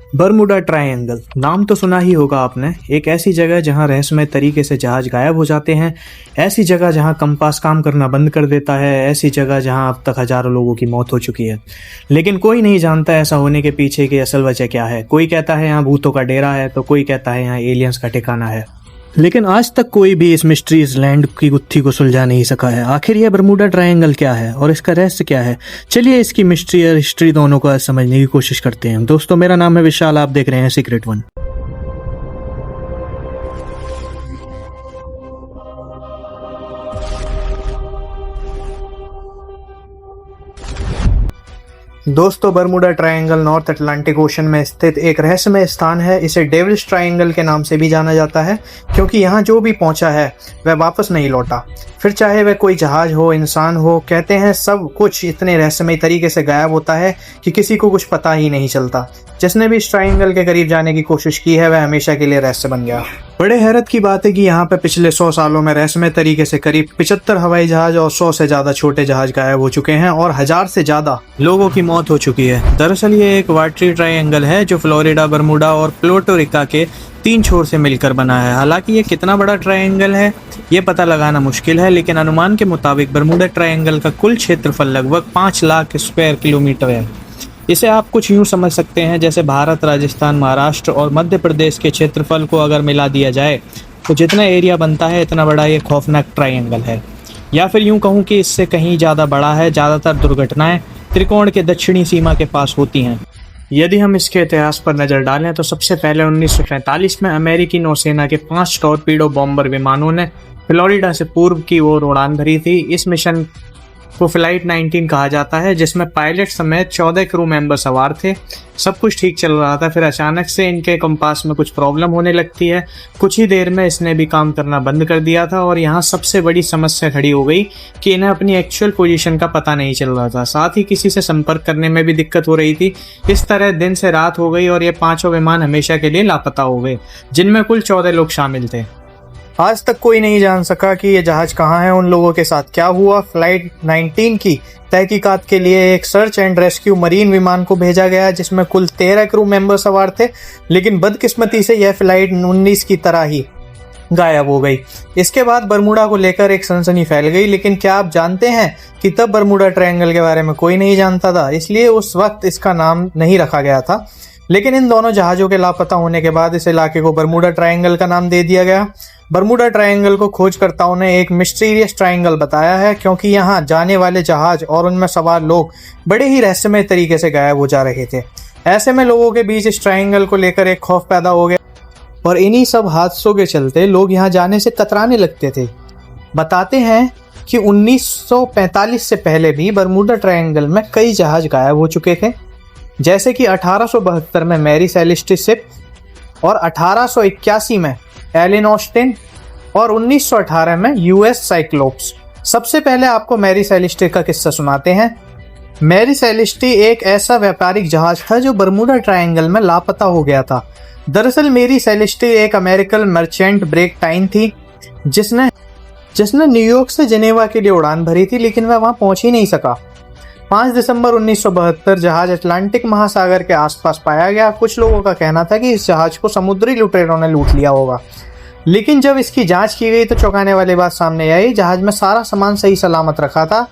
Bermuda triangle नाम तो सुना ही होगा आपने। एक ऐसी जगह जहां रहस्यमय तरीके से जहाज गायब हो जाते हैं, ऐसी जगह जहां कंपास काम करना बंद कर देता है, ऐसी जगह जहां अब तक हजारों लोगों की मौत हो चुकी है। लेकिन कोई नहीं जानता ऐसा होने के पीछे की असल वजह क्या है। कोई कहता है यहाँ भूतों का डेरा है, तो कोई कहता है यहाँ एलियंस का ठिकाना है। लेकिन आज तक कोई भी इस मिस्ट्रीज लैंड की गुत्थी को सुलझा नहीं सका है। आखिर यह बरमुडा ट्रायंगल क्या है और इसका रहस्य क्या है? चलिए इसकी मिस्ट्री और हिस्ट्री दोनों को समझने की कोशिश करते हैं। दोस्तों, मेरा नाम है विशाल, आप देख रहे हैं सीक्रेट वन। दोस्तों, Bermuda triangle north Atlantic ocean में स्थित एक रहस्यमय स्थान है। इसे डेविल्स ट्रायंगल के नाम से भी जाना जाता है, क्योंकि यहाँ जो भी पहुंचा है वह वापस नहीं लौटा। फिर चाहे वह कोई जहाज हो, इंसान हो, कहते हैं सब कुछ इतने रहस्यमय तरीके से गायब होता है कि किसी को कुछ पता ही नहीं चलता। जिसने भी इस ट्रायंगल के करीब जाने की कोशिश की है वह हमेशा के लिए रहस्य बन गया। बड़े हैरत की बात है कि यहाँ पे पिछले 100 सालों में रहस्यमय तरीके से करीब 75 हवाई जहाज और 100 से ज्यादा छोटे जहाज गायब हो चुके हैं और 1000 से ज्यादा लोगों की मौत हो चुकी है। दरअसल ये एक वाटरी ट्रायंगल है जो फ्लोरिडा, बरमुडा और प्लूटो रिका के 3 छोर से मिलकर बना है। हालांकि ये कितना बड़ा ट्रायंगल है ये पता लगाना मुश्किल है, लेकिन अनुमान के मुताबिक बरमुडा ट्रायंगल का कुल क्षेत्रफल लगभग 5 लाख स्क्वायर किलोमीटर है। इसे आप कुछ यूँ समझ सकते हैं जैसे भारत, राजस्थान, महाराष्ट्र और मध्य प्रदेश के क्षेत्रफल को अगर मिला दिया जाए तो जितना एरिया बनता है इतना बड़ा ये खौफनाक ट्रायंगल है। या फिर यूँ कहूँ कि इससे कहीं ज़्यादा बड़ा है। ज़्यादातर दुर्घटनाएं त्रिकोण के दक्षिणी सीमा के पास होती हैं। यदि हम इसके इतिहास पर नज़र डालें तो सबसे पहले 1945 में अमेरिकी नौसेना के 5 टॉर्पीडो बॉम्बर विमानों ने फ्लोरिडा से पूर्व की ओर उड़ान भरी थी। इस मिशन को फ्लाइट 19 कहा जाता है, जिसमें पायलट समेत 14 क्रू मेंबर सवार थे। सब कुछ ठीक चल रहा था, फिर अचानक से इनके कंपास में कुछ प्रॉब्लम होने लगती है। कुछ ही देर में इसने भी काम करना बंद कर दिया था और यहाँ सबसे बड़ी समस्या खड़ी हो गई कि इन्हें अपनी एक्चुअल पोजीशन का पता नहीं चल रहा था। साथ ही किसी से संपर्क करने में भी दिक्कत हो रही थी। इस तरह दिन से रात हो गई और ये 5 विमान हमेशा के लिए लापता हो गए, जिनमें कुल 14 लोग शामिल थे। आज तक कोई नहीं जान सका कि ये जहाज कहाँ है, उन लोगों के साथ क्या हुआ। फ्लाइट 19 की तहकीकात के लिए एक सर्च एंड रेस्क्यू मरीन विमान को भेजा गया, जिसमें कुल 13 क्रू मेंबर सवार थे। लेकिन बदकिस्मती से यह फ्लाइट 19 की तरह ही गायब हो गई। इसके बाद बरमुडा को लेकर एक सनसनी फैल गई। लेकिन क्या आप जानते हैं कि तब बरमुडा ट्रायंगल के बारे में कोई नहीं जानता था, इसलिए उस वक्त इसका नाम नहीं रखा गया था। लेकिन इन दोनों जहाज़ों के लापता होने के बाद इस इलाके को बरमुडा ट्रायंगल का नाम दे दिया गया। बरमुडा ट्रायंगल को खोजकर्ताओं ने एक मिस्टीरियस ट्रायंगल बताया है, क्योंकि यहाँ जाने वाले जहाज और उनमें सवार लोग बड़े ही रहस्यमय तरीके से गायब हो जा रहे थे। ऐसे में लोगों के बीच इस ट्रायंगल को लेकर एक खौफ पैदा हो गया और इन्हीं सब हादसों के चलते लोग यहाँ जाने से कतराने लगते थे। बताते हैं कि 1945 से पहले भी बरमुडा ट्रायंगल में कई जहाज गायब हो चुके थे, जैसे कि 1872 में मैरी सेलेस्टी शिप और 1881 में एलेन ऑस्टिन और 1918 में यूएस साइक्लोप्स। सबसे पहले आपको मैरी सेलेस्टी का किस्सा सुनाते हैं। मैरी सेलेस्टी एक ऐसा व्यापारिक जहाज था जो बरमुडा ट्रायंगल में लापता हो गया था। दरअसल मैरी सेलेस्टी एक अमेरिकन मर्चेंट ब्रेकटाइन थी जिसने न्यूयॉर्क से जेनेवा के लिए उड़ान भरी थी, लेकिन वह वहां पहुंच ही नहीं सका। 5 दिसंबर 1972 जहाज अटलांटिक महासागर के आसपास पाया गया। कुछ लोगों का कहना था कि इस जहाज को समुद्री लुटेरों ने लूट लिया होगा, लेकिन जब इसकी जांच की गई तो चौंकाने वाली बात सामने आई। जहाज में सारा सामान सही सलामत रखा था।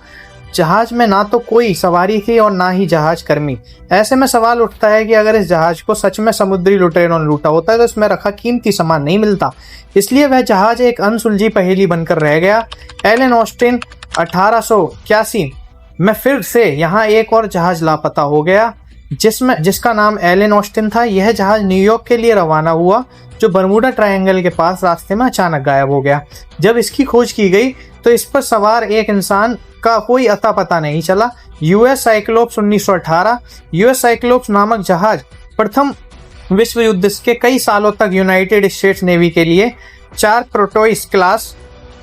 जहाज में ना तो कोई सवारी थी और ना ही जहाज कर्मी। ऐसे में सवाल उठता है कि अगर इस जहाज को सच में समुद्री लुटेरों ने लूटा होता है तो इसमें रखा कीमती सामान नहीं मिलता। इसलिए वह जहाज एक अनसुलझी पहेली बनकर रह गया। एलेन ऑस्टिन 1881 में फिर से यहाँ एक और जहाज लापता हो गया, जिसका नाम एलेन ऑस्टिन था। यह जहाज न्यूयॉर्क के लिए रवाना हुआ, जो बरमुडा ट्रायंगल के पास रास्ते में अचानक गायब हो गया। जब इसकी खोज की गई तो इस पर सवार एक इंसान का कोई अता पता नहीं चला। यूएस साइक्लोप्स 1918 यूएस साइक्लोप्स नामक जहाज प्रथम विश्व युद्ध के कई सालों तक यूनाइटेड स्टेट्स नेवी के लिए 4 प्रोटोइस क्लास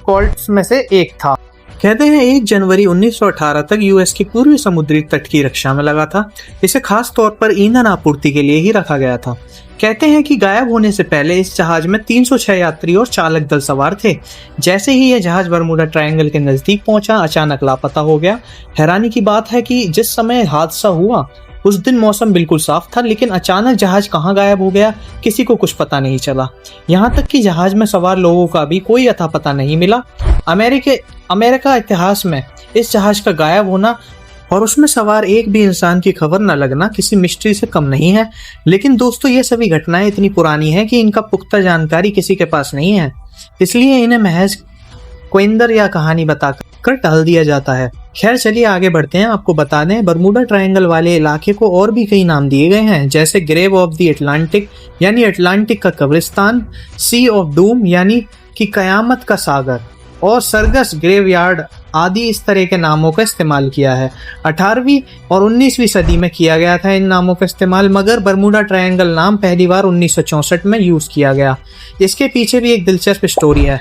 कॉल्ट्स में से एक था। कहते हैं 1 जनवरी 1918 तक यूएस की पूर्वी समुद्री तट की रक्षा में लगा था। इसे खास तौर पर ईंधन आपूर्ति के लिए ही रखा गया था। कहते हैं कि गायब होने से पहले इस जहाज में 306 यात्री और चालक दल सवार थे। जैसे ही यह जहाज बरमुडा ट्रायंगल के नजदीक पहुंचा, अचानक लापता हो गया। हैरानी की बात है कि जिस समय हादसा हुआ उस दिन मौसम बिल्कुल साफ था, लेकिन अचानक जहाज कहाँ गायब हो गया किसी को कुछ पता नहीं चला। यहाँ तक कि जहाज में सवार लोगों का भी कोई अता पता नहीं मिला। अमेरिका इतिहास में इस जहाज का गायब होना और उसमें सवार एक भी इंसान की खबर न लगना किसी मिस्ट्री से कम नहीं है। लेकिन दोस्तों, ये सभी घटनाएं इतनी पुरानी हैं कि इनका पुख्ता जानकारी किसी के पास नहीं है, इसलिए इन्हें महज कोइंदर या कहानी बताकर टाल दिया जाता है। खैर चलिए आगे बढ़ते हैं। आपको बता दें, बरमूडा ट्रायंगल वाले इलाके को और भी कई नाम दिए गए हैं, जैसे ग्रेव ऑफ द अटलांटिक यानी अटलांटिक का कब्रिस्तान, सी ऑफ डूम यानी कि कयामत का सागर, और सरगस ग्रेवयार्ड आदि इस तरह के नामों का इस्तेमाल किया है। 18वीं और 19वीं सदी में किया गया था इन नामों का इस्तेमाल, मगर बरमूडा ट्रायंगल नाम पहली बार 1964 में यूज किया गया। इसके पीछे भी एक दिलचस्प स्टोरी है।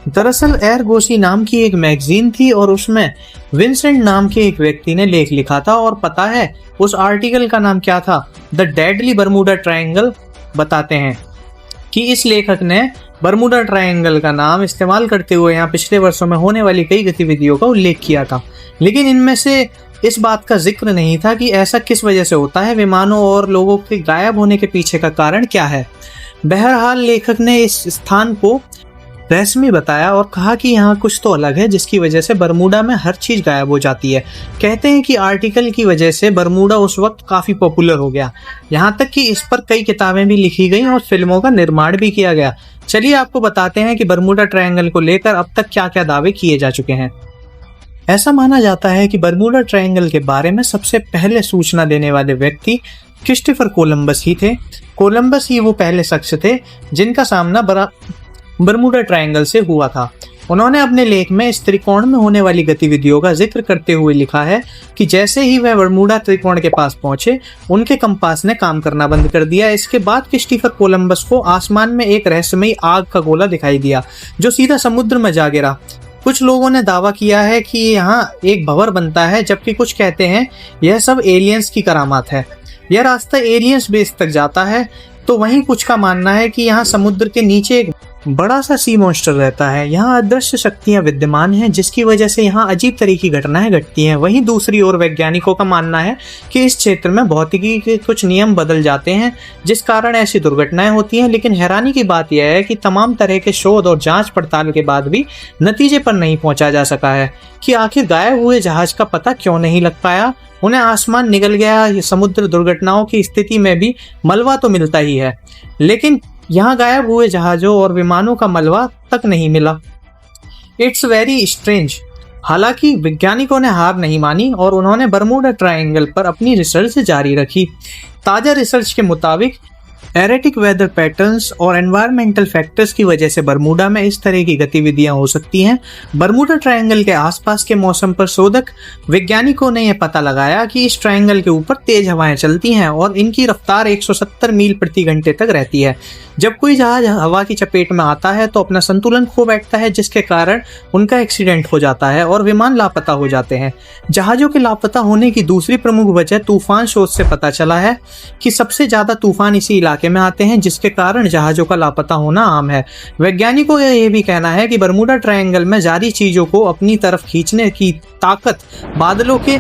दरअसल एरगोसी नाम की एक मैगजीन थी और उसमें विंसेंट नाम के एक व्यक्ति ने लेख लिखा था, और पता है उस आर्टिकल का नाम क्या था? The deadly Bermuda triangle. बताते हैं कि इस लेखक ने बरमूडा ट्रायंगल का नाम इस्तेमाल करते हुए यहाँ पिछले वर्षों में होने वाली कई गतिविधियों का उल्लेख किया था, लेकिन इनमें से इस बात का जिक्र नहीं था कि ऐसा किस वजह से होता है, विमानों और लोगों के गायब होने के पीछे का कारण क्या है। बहरहाल लेखक ने इस स्थान को रहस्यमय बताया और कहा कि यहाँ कुछ तो अलग है, जिसकी वजह से बरमूडा में हर चीज गायब हो जाती है। कहते हैं कि आर्टिकल की वजह से बरमूडा उस वक्त काफी पॉपुलर हो गया, यहाँ तक कि इस पर कई किताबें भी लिखी गई और फिल्मों का निर्माण भी किया गया। चलिए आपको बताते हैं कि बरमूडा ट्रायंगल को लेकर अब तक क्या क्या दावे किए जा चुके हैं। ऐसा माना जाता है कि बरमूडा ट्रायंगल के बारे में सबसे पहले सूचना देने वाले व्यक्ति क्रिस्टोफर कोलंबस ही थे। कोलंबस ही वो पहले शख्स थे जिनका सामना बरमूडा ट्रायंगल से हुआ था। उन्होंने अपने लेख में इस त्रिकोण में होने वाली गतिविधियों का जिक्र करते हुए लिखा है कि जैसे ही वह बरमूडा त्रिकोण के पास पहुंचे, उनके कंपास ने काम करना बंद कर दिया। इसके बाद क्रिस्टोफर कोलंबस को आसमान में एक रहस्यमयी आग का गोला दिखाई दिया जो सीधा समुद्र में जा गिरा। कुछ लोगों ने दावा किया है कि यहाँ एक भंवर बनता है, जबकि कुछ कहते हैं यह सब एलियंस की करामात है। यह रास्ता एलियंस बेस तक जाता है, तो वहीं कुछ का मानना है कि यहाँ समुद्र के नीचे एक बड़ा सा सी मॉन्स्टर रहता है। यहाँ अदृश्य शक्तियां विद्यमान हैं, जिसकी वजह से यहाँ अजीब तरह की घटनाएं घटती हैं। वहीं दूसरी ओर वैज्ञानिकों का मानना है कि इस क्षेत्र में भौतिकी के कुछ नियम बदल जाते हैं, जिस कारण ऐसी दुर्घटनाएं होती हैं। लेकिन हैरानी की बात यह है कि तमाम तरह के शोध और जांच पड़ताल के बाद भी नतीजे पर नहीं पहुंचा जा सका है कि आखिर गायब हुए जहाज का पता क्यों नहीं लग पाया। उन्हें आसमान निगल गया, समुद्र दुर्घटनाओं की स्थिति में भी मलबा तो मिलता ही है, लेकिन यहाँ गायब हुए जहाजों और विमानों का मलबा तक नहीं मिला। It's very strange. हालांकि वैज्ञानिकों ने हार नहीं मानी और उन्होंने बरमूडा ट्रायंगल पर अपनी रिसर्च जारी रखी। ताज़ा रिसर्च के मुताबिक एरेटिक वेदर पैटर्न्स और एनवायरमेंटल फैक्टर्स की वजह से बरमूडा में इस तरह की गतिविधियां हो सकती हैं। बरमूडा ट्रायंगल के आसपास के मौसम पर शोधक वैज्ञानिकों ने यह पता लगाया कि इस ट्रायंगल के ऊपर तेज हवाएं चलती हैं और इनकी रफ्तार 170 मील प्रति घंटे तक रहती है। जब कोई जहाज हवा की चपेट में आता है तो अपना संतुलन खो बैठता है, जिसके कारण उनका एक्सीडेंट हो जाता है और विमान लापता हो जाते हैं। जहाजों के लापता होने की दूसरी प्रमुख वजह तूफान शोध से पता चला है कि सबसे ज्यादा तूफान इसी इलाके में आते हैं, जिसके कारण जहाजों का लापता होना आम है। वैज्ञानिकों का यह भी कहना है कि बरमूडा ट्रायंगल में जारी चीजों को अपनी तरफ खींचने की ताकत बादलों के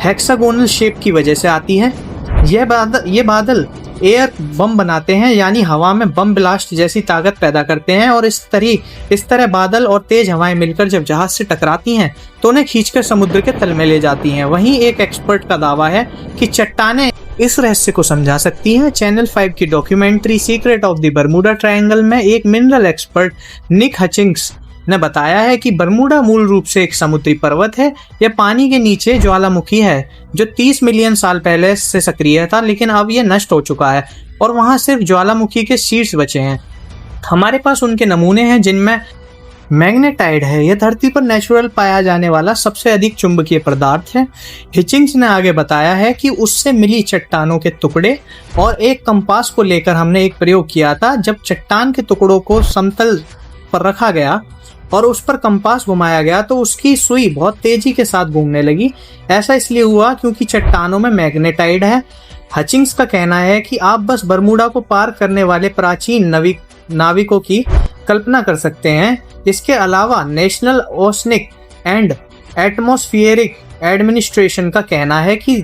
हेक्सागोनल शेप की वजह से आती है। ये बादल एयर बम बनाते हैं, यानी हवा में बम ब्लास्ट जैसी ताकत पैदा करते हैं, और इस तरह बादल और तेज हवाएं मिलकर जब जहाज से टकराती हैं तो उन्हें खींचकर समुद्र के तल में ले जाती हैं। वहीं एक एक्सपर्ट का दावा है कि चट्टानें इस रहस्य को समझा सकती हैं। चैनल 5 की documentary secret of the Bermuda triangle में एक मिनरल एक्सपर्ट निक हचिंग्स ने बताया है कि बरमूडा मूल रूप से एक समुद्री पर्वत है। यह पानी के नीचे ज्वालामुखी है जो 30 मिलियन साल पहले से सक्रिय था, लेकिन अब यह नष्ट हो चुका है और वहां सिर्फ ज्वालामुखी के शीर्ष बचे हैं। हमारे पास उनके नमूने हैं जिनमें मैग्नेटाइड है। यह धरती पर नेचुरल पाया जाने वाला सबसे अधिक चुंबकीय पदार्थ है। हिचिंग्स ने आगे बताया है कि उससे मिली चट्टानों के टुकड़े और एक कंपास को लेकर हमने एक प्रयोग किया था। जब चट्टान के टुकड़ों को समतल पर रखा गया और उस पर कंपास घुमाया गया तो उसकी सुई बहुत तेजी के साथ घूमने लगी। ऐसा इसलिए हुआ क्योंकि चट्टानों में मैग्नेटाइड है। हचिंग्स का कहना है कि आप बस बरमूडा को पार करने वाले प्राचीन नाविकों की कल्पना कर सकते हैं। इसके अलावा national oceanic and atmospheric administration का कहना है कि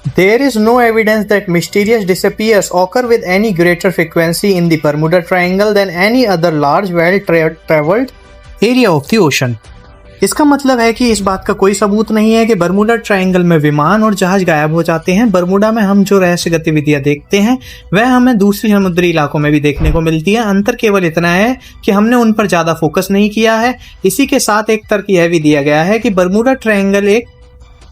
There is no evidence that mysterious disappears occur with any greater frequency in the Bermuda Triangle than any other large well-traveled area of the ocean. इसका मतलब है कि इस बात का कोई सबूत नहीं है कि बर्मुडा ट्रायंगल में विमान और जहाज गायब हो जाते हैं। बर्मुडा में हम जो रहस्य गतिविधियां देखते हैं वह हमें दूसरे समुद्री इलाकों में भी देखने को मिलती है। अंतर केवल इतना है कि हमने उन पर ज्यादा फोकस नहीं किया है। इसी के साथ एक तर्क यह भी दिया गया है कि बर्मुडा ट्रायंगल एक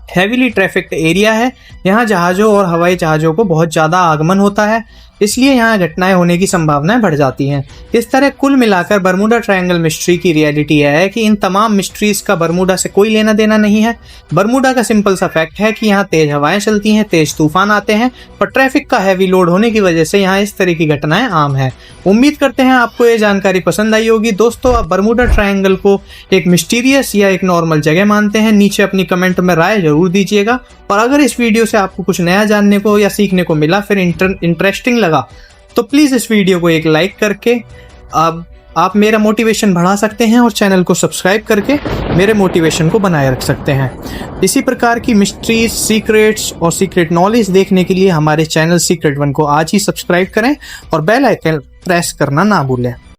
हैवीली ट्रैफिक्ड एरिया है। यहाँ जहाज़ों और हवाई जहाज़ों को बहुत ज़्यादा आगमन होता है, इसलिए यहाँ घटनाएं होने की संभावनाएं बढ़ जाती हैं। इस तरह कुल मिलाकर बर्मुडा ट्रायंगल मिस्ट्री की रियलिटी यह है कि इन तमाम मिस्ट्रीज का बर्मुडा से कोई लेना देना नहीं है। बर्मुडा का सिंपल सा फैक्ट है कि यहाँ तेज हवाएं चलती हैं, तेज तूफान आते हैं, पर ट्रैफिक का हैवी लोड होने की वजह से यहाँ इस तरह की घटनाएं आम है। उम्मीद करते हैं आपको ये जानकारी पसंद आई होगी। दोस्तों, आप बर्मुडा ट्रायंगल को एक मिस्टीरियस या एक नॉर्मल जगह मानते हैं? नीचे अपनी कमेंट में राय जरूर दीजिएगा। और अगर इस वीडियो से आपको कुछ नया जानने को या सीखने को मिला, फिर इंटरेस्टिंग लगा, तो प्लीज इस वीडियो को एक लाइक करके आप मेरा मोटिवेशन बढ़ा सकते हैं और चैनल को सब्सक्राइब करके मेरे मोटिवेशन को बनाए रख सकते हैं। इसी प्रकार की मिस्ट्रीज, सीक्रेट्स और सीक्रेट नॉलेज देखने के लिए हमारे चैनल सीक्रेट वन को आज ही सब्सक्राइब करें और बेल आइकन प्रेस करना ना भूलें।